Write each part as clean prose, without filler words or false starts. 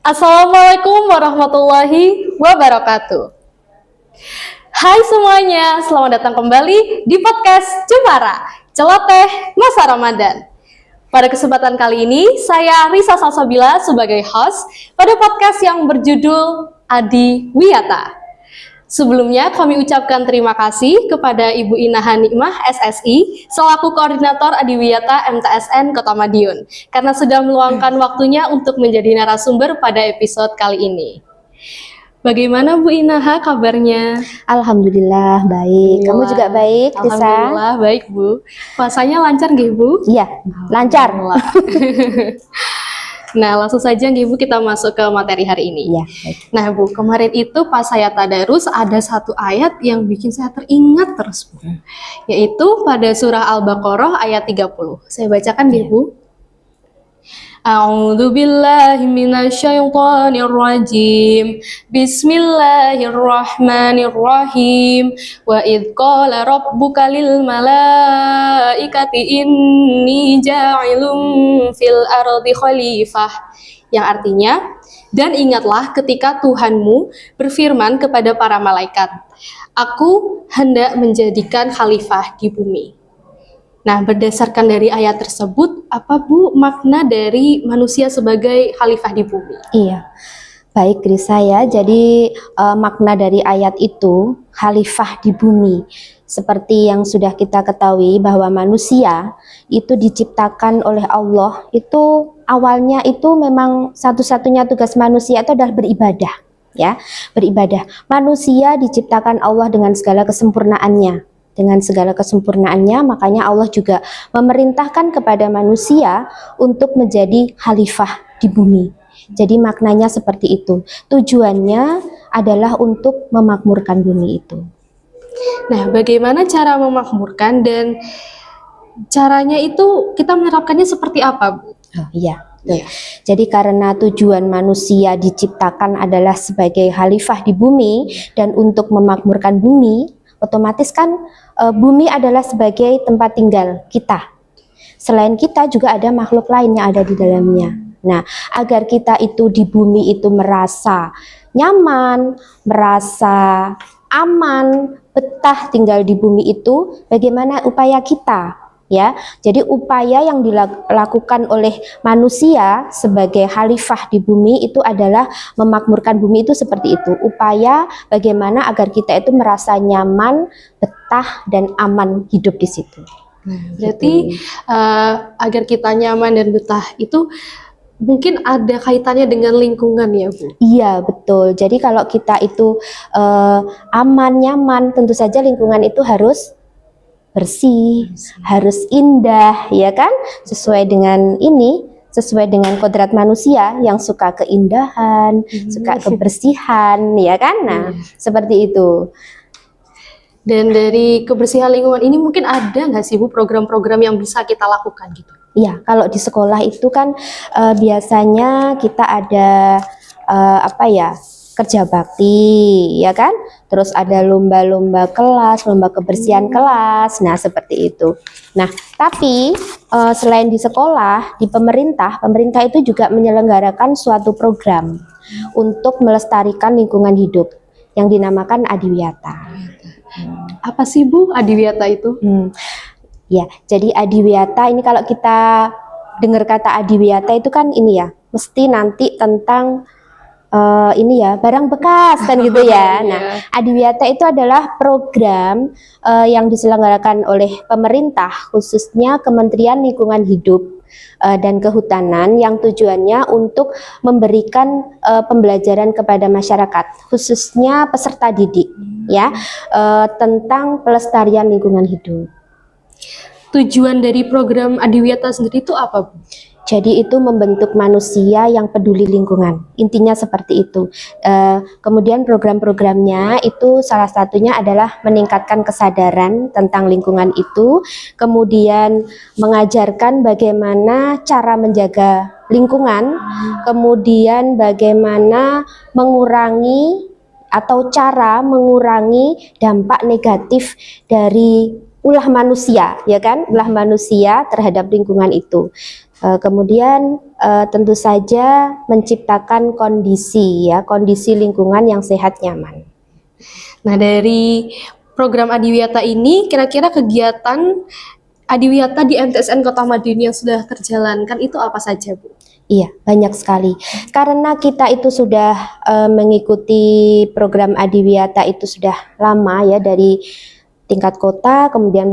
Assalamualaikum warahmatullahi wabarakatuh. Hai semuanya, selamat datang kembali di podcast Cemara, Celoteh Masa Ramadan. Pada kesempatan kali ini, saya Risa Salsabila sebagai host pada podcast yang berjudul Adi Wiyata. Sebelumnya kami ucapkan terima kasih kepada Ibu Inaha Nikmah SSI selaku Koordinator Adiwiyata MTSN Kota Madiun karena sudah meluangkan waktunya untuk menjadi narasumber pada episode kali ini. Bagaimana Bu Inaha kabarnya? Alhamdulillah baik. Kamu juga baik, Risa? Alhamdulillah baik Bu. Puasanya lancar nggih Bu? Iya, lancar. Nah, langsung saja nggih Bu kita masuk ke materi hari ini. Iya, baik. Nah Bu, kemarin itu pas saya tadarus ada satu ayat yang bikin saya teringat terus Bu. Yaitu pada surah Al-Baqarah ayat 30. Saya bacakan nggih Bu. A'udzu billahi minasyaitonir rajim. Bismillahirrahmanirrahim. Wa idz qala rabbuka lil malaikati inni ja'ilun fil ardi khalifah. Yang artinya, dan ingatlah ketika Tuhanmu berfirman kepada para malaikat, aku hendak menjadikan khalifah di bumi. Nah, berdasarkan dari ayat tersebut, apa Bu makna dari manusia sebagai khalifah di bumi? Iya, baik Risa ya. Jadi makna dari ayat itu khalifah di bumi. Seperti yang sudah kita ketahui bahwa manusia itu diciptakan oleh Allah. Itu awalnya itu memang satu-satunya tugas manusia itu adalah beribadah. Ya, beribadah. Manusia diciptakan Allah dengan segala kesempurnaannya. Dengan segala kesempurnaannya, makanya Allah juga memerintahkan kepada manusia untuk menjadi khalifah di bumi. Jadi maknanya seperti itu. Tujuannya adalah untuk memakmurkan bumi itu. Nah, bagaimana cara memakmurkan dan caranya itu kita menerapkannya seperti apa, Bu? Oh, iya. Jadi karena tujuan manusia diciptakan adalah sebagai khalifah di bumi dan untuk memakmurkan bumi, otomatis kan bumi adalah sebagai tempat tinggal kita. Selain kita juga ada makhluk lain yang ada di dalamnya. Nah, agar kita itu di bumi itu merasa nyaman, merasa aman, betah tinggal di bumi itu, bagaimana upaya kita? Ya, jadi upaya yang dilakukan oleh manusia sebagai khalifah di bumi itu adalah memakmurkan bumi itu seperti itu. Upaya bagaimana agar kita itu merasa nyaman, betah dan aman hidup di situ. Berarti agar kita nyaman dan betah itu mungkin ada kaitannya dengan lingkungan ya Bu? Iya betul. Jadi kalau kita itu aman, nyaman, tentu saja lingkungan itu harus bersih, harus indah, ya kan? Sesuai dengan sesuai dengan kodrat manusia yang suka keindahan, suka kebersihan, ya kan? Nah, seperti itu. Dan dari kebersihan lingkungan ini mungkin ada nggak sih Bu program-program yang bisa kita lakukan gitu? Iya, kalau di sekolah itu kan biasanya kita ada kerja bakti, ya kan? Terus ada lomba-lomba kelas, lomba kebersihan kelas. Nah, seperti itu. Nah, tapi selain di sekolah, di pemerintah itu juga menyelenggarakan suatu program untuk melestarikan lingkungan hidup yang dinamakan Adiwiyata. Apa sih Bu Adiwiyata itu? Ya, jadi Adiwiyata ini kalau kita dengar kata Adiwiyata itu kan ini ya, mesti nanti tentang barang bekas kan gitu ya. Nah, Adiwiyata itu adalah program yang diselenggarakan oleh pemerintah, khususnya Kementerian Lingkungan Hidup dan Kehutanan, yang tujuannya untuk memberikan pembelajaran kepada masyarakat, khususnya peserta didik, ya, tentang pelestarian lingkungan hidup. Tujuan dari program Adiwiyata sendiri itu apa Bu? Jadi itu membentuk manusia yang peduli lingkungan, intinya seperti itu. Kemudian program-programnya itu salah satunya adalah meningkatkan kesadaran tentang lingkungan itu, kemudian mengajarkan bagaimana cara menjaga lingkungan, kemudian bagaimana mengurangi atau cara mengurangi dampak negatif dari ulah manusia, ya kan, ulah manusia terhadap lingkungan itu. Kemudian tentu saja menciptakan kondisi lingkungan yang sehat nyaman. Nah, dari program Adiwiyata ini, kira-kira kegiatan Adiwiyata di MTSN Kota Madiun yang sudah terjalankan itu apa saja, Bu? Iya, banyak sekali. Karena kita itu sudah mengikuti program Adiwiyata itu sudah lama ya, dari tingkat kota, kemudian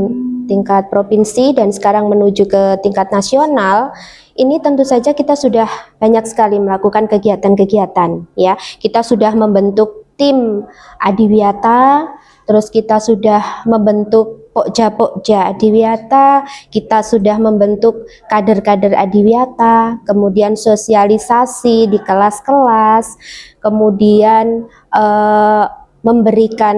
tingkat provinsi, dan sekarang menuju ke tingkat nasional. Ini tentu saja kita sudah banyak sekali melakukan kegiatan-kegiatan ya. Kita sudah membentuk tim Adiwiyata, terus kita sudah membentuk Pokja Adiwiyata, kita sudah membentuk kader-kader Adiwiyata, kemudian sosialisasi di kelas-kelas, kemudian memberikan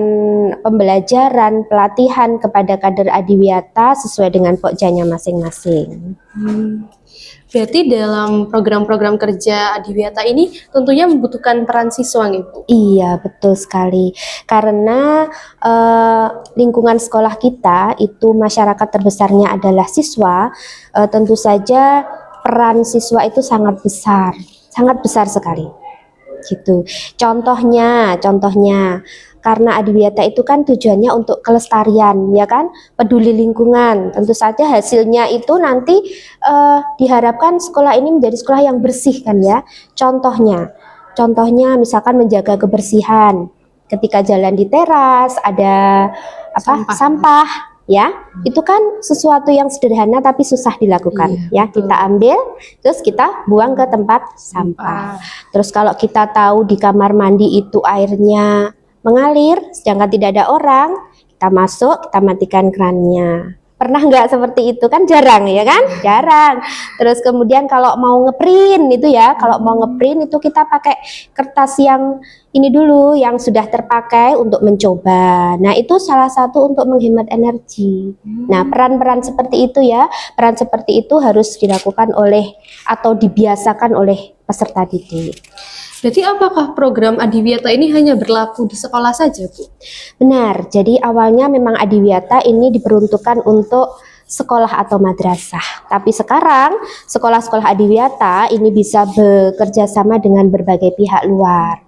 pembelajaran, pelatihan kepada kader Adiwiyata sesuai dengan pokjanya masing-masing. Berarti dalam program-program kerja Adiwiyata ini tentunya membutuhkan peran siswa, nih, Bu? Iya, betul sekali. Karena lingkungan sekolah kita itu masyarakat terbesarnya adalah siswa, tentu saja peran siswa itu sangat besar sekali. Gitu. Contohnya karena Adiwiyata itu kan tujuannya untuk kelestarian, ya kan, peduli lingkungan. Tentu saja hasilnya itu nanti diharapkan sekolah ini menjadi sekolah yang bersih kan ya. Contohnya misalkan menjaga kebersihan. Ketika jalan di teras ada sampah ya, itu kan sesuatu yang sederhana tapi susah dilakukan ya. Betul. Kita ambil terus kita buang ke tempat sampah. Terus kalau kita tahu di kamar mandi itu airnya mengalir sedangkan tidak ada orang, kita masuk, kita matikan krannya. Pernah nggak seperti itu? Kan jarang ya kan? Jarang. Terus kemudian kalau mau ngeprint itu ya, kalau mau ngeprint itu kita pakai kertas yang ini dulu, yang sudah terpakai untuk mencoba. Nah, itu salah satu untuk menghemat energi. Nah, peran-peran seperti itu ya, peran seperti itu harus dilakukan oleh atau dibiasakan oleh peserta didik. Berarti apakah program Adiwiyata ini hanya berlaku di sekolah saja, Bu? Benar, jadi awalnya memang Adiwiyata ini diperuntukkan untuk sekolah atau madrasah. Tapi sekarang sekolah-sekolah Adiwiyata ini bisa bekerja sama dengan berbagai pihak luar.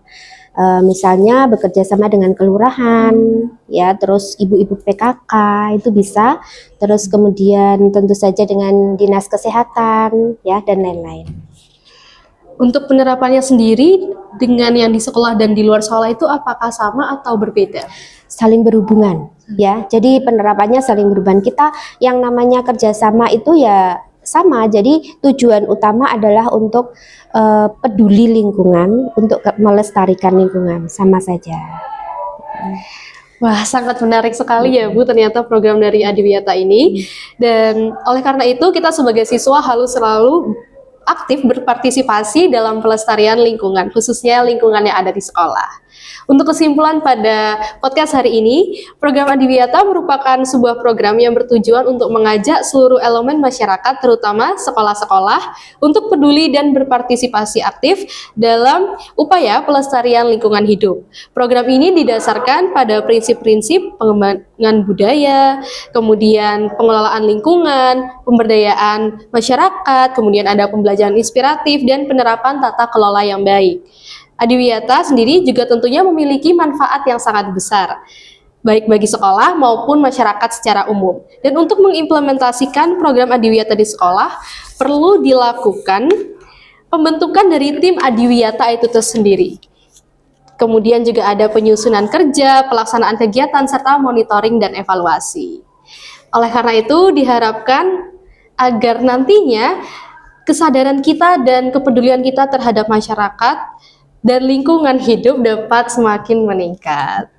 Misalnya bekerja sama dengan kelurahan, ya, terus ibu-ibu PKK itu bisa, terus kemudian tentu saja dengan dinas kesehatan, ya, dan lain-lain. Untuk penerapannya sendiri dengan yang di sekolah dan di luar sekolah itu apakah sama atau berbeda? Saling berhubungan ya, jadi penerapannya saling berhubungan. Kita yang namanya kerjasama itu ya sama, jadi tujuan utama adalah untuk peduli lingkungan, untuk melestarikan lingkungan, sama saja. Wah, sangat menarik sekali ya, Bu, ternyata program dari Adiwiyata ini. Dan oleh karena itu kita sebagai siswa harus selalu aktif berpartisipasi dalam pelestarian lingkungan, khususnya lingkungan yang ada di sekolah. Untuk kesimpulan pada podcast hari ini, program Adiwiyata merupakan sebuah program yang bertujuan untuk mengajak seluruh elemen masyarakat, terutama sekolah-sekolah, untuk peduli dan berpartisipasi aktif dalam upaya pelestarian lingkungan hidup. Program ini didasarkan pada prinsip-prinsip pengembangan budaya, kemudian pengelolaan lingkungan, pemberdayaan masyarakat, kemudian ada pembelajaran inspiratif, dan penerapan tata kelola yang baik. Adiwiyata sendiri juga tentunya memiliki manfaat yang sangat besar, baik bagi sekolah maupun masyarakat secara umum. Dan untuk mengimplementasikan program Adiwiyata di sekolah, perlu dilakukan pembentukan dari tim Adiwiyata itu tersendiri. Kemudian juga ada penyusunan kerja, pelaksanaan kegiatan, serta monitoring dan evaluasi. Oleh karena itu, diharapkan agar nantinya kesadaran kita dan kepedulian kita terhadap masyarakat dan lingkungan hidup dapat semakin meningkat.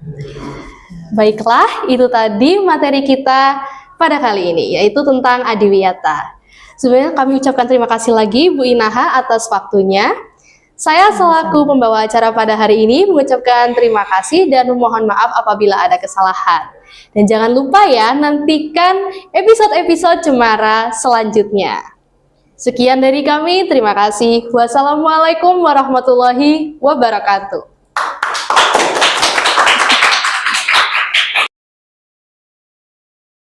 Baiklah, itu tadi materi kita pada kali ini, yaitu tentang Adiwiyata. Sebenarnya kami ucapkan terima kasih lagi Bu Inaha atas waktunya. Saya selaku pembawa acara pada hari ini mengucapkan terima kasih dan memohon maaf apabila ada kesalahan. Dan jangan lupa ya, nantikan episode-episode Cemara selanjutnya. Sekian dari kami, terima kasih. Wassalamualaikum warahmatullahi wabarakatuh.